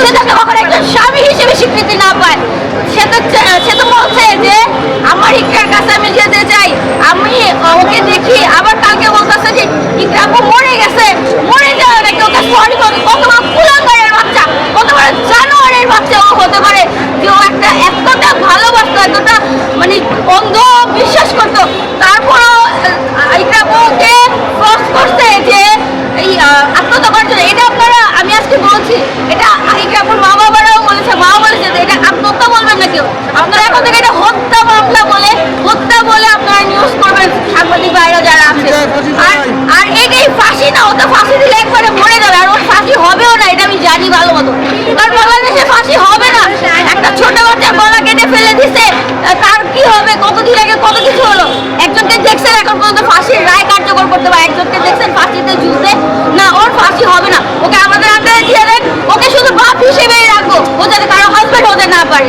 সে তাকে কখনো একজন স্বামী হিসেবে স্বীকৃতি না পায়। সে তো বলছে যে আমার ইকরার কাছে আমি যেতে চাই, আমি ওকে দেখি, আবার কালকে বলতেছে যে ইকরা আপু মরে গেছে, মরে যাওয়া নাকি ওকে সরি বলতে। কত বড় কুলাঙ্গারের বাচ্চা, কত বড় জানোয়ারের বাচ্চা ও হতে পারে যে ও একটা এতটা ভালোবাসতো, এতটা মানে অন্ধ বিশ্বাস করতো, তারপরও ইকরা আপুকে ফোর্স করছে যে এই আত্মহত্যা করার জন্য। এটা আপনারা, আমি আজকে বলছি, এটা ইকরা আপুর মা বাবারাও বলেছে, মাও বলেছে যে এটা আত্মহত্যা বলবেন না কেউ, আপনারা এখন থেকে এটা হত্যা মামলা বলে, হত্যা বলে আপনারা নিউজ করবেন, সাংবাদিক ভাইরা যারা আছে। আর এটাই ফাঁসি না, ও তো ফাঁসি দিলে একবারে মরে যাবে, আর ওর ফাঁসি হবেও না, এটা আমি জানি ভালো মতো। কারণ বাংলাদেশে ফাঁসি হবে না, একটা ছোট বাচ্চা গলা কেটে ফেলে দিছে, তার কি হবে? কতদিন আগে কত কিছু হলো। একজনকে দেখছেন এখন পর্যন্ত ফাঁসির রায় কার্যকর করতে পারে, একজনকে দেখছেন ফাঁসিতে ঝুলতে, না ওর ফাঁসি হবে না। ওকে আমাদের আন্ডারে দিয়ে দেন, ওকে শুধু বাপ হিসেবেই রাখবো, ও যাতে কারো হাজবেন্ড হতে না পারে।